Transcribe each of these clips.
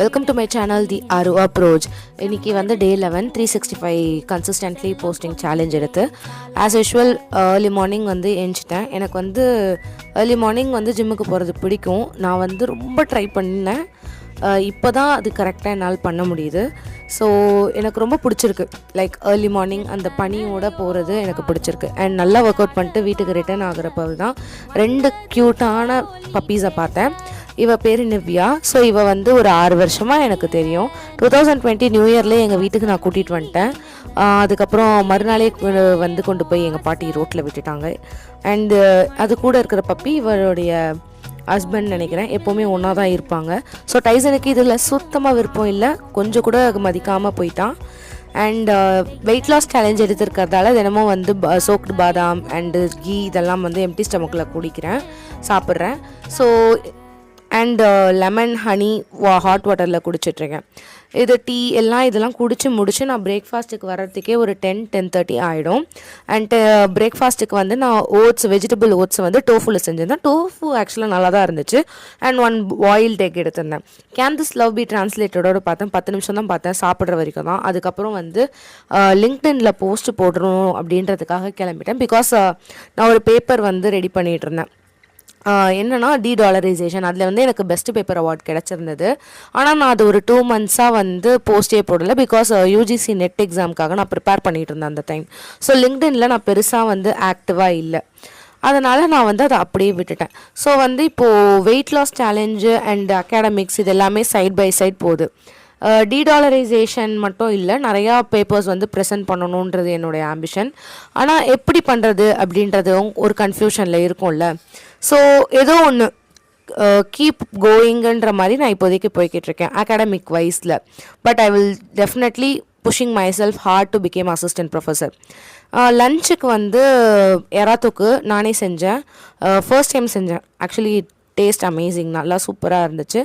Welcome to my channel the Aaru approach. இன்றைக்கி வந்து day 11 365 consistently posting challenge எடுத்து as usual early morning வந்து எழுந்துட்டேன். எனக்கு வந்து ஏர்லி மார்னிங் வந்து ஜிம்முக்கு போகிறது பிடிக்கும். நான் வந்து ரொம்ப ட்ரை பண்ணேன். இப்போ தான் அது கரெக்டாக என்னால் பண்ண முடியுது. ஸோ எனக்கு ரொம்ப பிடிச்சிருக்கு. லைக் ஏர்லி மார்னிங் அந்த பனியோடு போகிறது எனக்கு பிடிச்சிருக்கு. அண்ட் நல்லா ஒர்க் அவுட் பண்ணிட்டு வீட்டுக்கு ரிட்டர்ன் ஆகிறப்ப தான் 2 க்யூட்டான பப்பீஸை பார்த்தேன். இவ பேர் நிவ்யா. ஸோ இவ வந்து ஒரு 6 வருஷமாக எனக்கு தெரியும். 2020 நியூ இயர்லேயே எங்கள் வீட்டுக்கு நான் கூட்டிகிட்டு வந்துட்டேன். அதுக்கப்புறம் மறுநாளே வந்து கொண்டு போய் எங்கள் பாட்டி ரோட்டில் விட்டுட்டாங்க. அண்டு அது கூட இருக்கிற பப்பி இவருடைய ஹஸ்பண்ட் நினைக்கிறேன். எப்போவுமே ஒன்றா தான் இருப்பாங்க. ஸோ டைசனுக்கு இதில் சுத்தமாக விருப்பம் இல்லை, கொஞ்சம் கூட மதிக்காமல் போயிட்டான். அண்ட் வெயிட் லாஸ் சேலஞ்ச் எடுத்துருக்கிறதால தினமும் வந்து சோக்டு பாதாம் அண்டு கீ இதெல்லாம் வந்து எம்டி ஸ்டமக்கில் குடிக்கிறேன், சாப்பிட்றேன். So and lemon honey hot வாட்டரில் குடிச்சிட்ருக்கேன். இது டீ இதெல்லாம் குடித்து முடிச்சு நான் பிரேக்ஃபாஸ்ட்டுக்கு வர்றதுக்கே ஒரு 10-10:30 ஆகிடும். அண்ட் பிரேக்ஃபாஸ்ட்டுக்கு வந்து நான் வெஜிடபிள் ஓட்ஸ் வந்து டோஃபுவில் செஞ்சிருந்தேன். டோஃபு ஆக்சுவலாக நல்லா தான் இருந்துச்சு. அண்ட் 1 பாயில்ட் எக் எடுத்திருந்தேன். கேன் திஸ் லவ் பி டிரான்ஸ்லேட்டடோடு பார்த்தேன். 10 நிமிஷம் தான் பார்த்தேன், சாப்பிட்ற வரைக்கும் தான். அதுக்கப்புறம் வந்து லிங்க்டின்ல போஸ்ட் போடணும் அப்படின்றதுக்காக கிளம்பிட்டேன். பிகாஸ் நான் ஒரு பேப்பர் வந்து ரெடி பண்ணிகிட்டு இருந்தேன். என்னென்னா டீடாலரைசேஷன். அதில் வந்து எனக்கு பெஸ்ட் பேப்பர் அவார்ட் கிடச்சிருந்தது. ஆனால் நான் அது ஒரு 2 மந்த்ஸாக வந்து போஸ்டே போடலை. பிகாஸ் யூஜிசி நெட் எக்ஸாமுக்காக நான் ப்ரிப்பேர் பண்ணிகிட்டு இருந்தேன் அந்த டைம். ஸோ லிங்க்டின்ல நான் பெருசாக வந்து ஆக்டிவாக இல்லை. அதனால் நான் வந்து அதை அப்படியே விட்டுட்டேன். ஸோ வந்து இப்போது weight loss challenge and academics இது எல்லாமே சைட் பை சைட் போகுது. டீடாலரைசேஷன் மட்டும் இல்லை, நிறையா பேப்பர்ஸ் வந்து ப்ரெசென்ட் பண்ணணுன்றது என்னுடைய ஆம்பிஷன். ஆனால் எப்படி பண்ணுறது அப்படின்றதும் ஒரு கன்ஃபியூஷனில் இருக்கும்ல. ஸோ ஏதோ ஒன்று கீப் கோயிங்குன்ற மாதிரி நான் இப்போதைக்கு போய்கிட்டு இருக்கேன் அகாடமிக் வைஸில். But I will definitely pushing myself hard to become assistant professor. லஞ்சுக்கு வந்து எறாத்தொக்கு நானே செஞ்சேன். ஃபர்ஸ்ட் டைம் செஞ்சேன். ஆக்சுவலி டேஸ்ட் அமேசிங், நல்லா சூப்பராக இருந்துச்சு.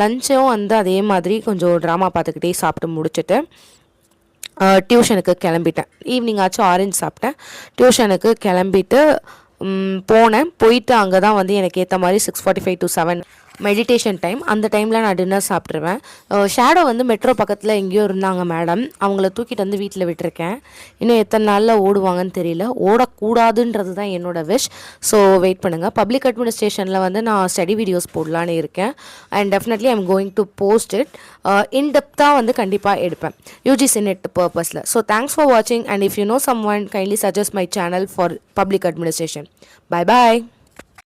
லஞ்சும் வந்து அதே மாதிரி கொஞ்சம் ட்ராமா பார்த்துக்கிட்டே சாப்பிட்டு முடிச்சுட்டு டியூஷனுக்கு கிளம்பிட்டேன். ஈவினிங் ஆச்சும் ஆரஞ்சு சாப்பிட்டேன். டியூஷனுக்கு கிளம்பிட்டு போயிட்டு அங்கே தான் வந்து எனக்கு ஏற்ற மாதிரி 6:45 to 7 மெடிடேஷன் டைம். அந்த டைமில் நான் டின்னர் சாப்பிட்ருவேன். ஷேடோ வந்து மெட்ரோ பக்கத்தில் எங்கேயோ இருந்தாங்க மேடம். அவங்கள தூக்கிட்டு வந்து வீட்டில் விட்டுருக்கேன். இன்னும் எத்தனை நாளில் ஓடுவாங்கன்னு தெரியல. ஓடக்கூடாதுன்றது தான் என்னோடய விஷ். ஸோ வெயிட் பண்ணுங்கள். பப்ளிக் அட்மினிஸ்ட்ரேஷனில் வந்து நான் ஸ்டடி வீடியோஸ் போடலான்னு இருக்கேன். And definitely I'm going to post it. இன்டெப்த்தாக வந்து கண்டிப்பாக எடுப்பேன் யூஜிசி நெட் பர்பஸில். ஸோ தேங்க்ஸ் ஃபார் வாட்சிங். And if you know someone kindly suggest my channel for public administration. Bye bye.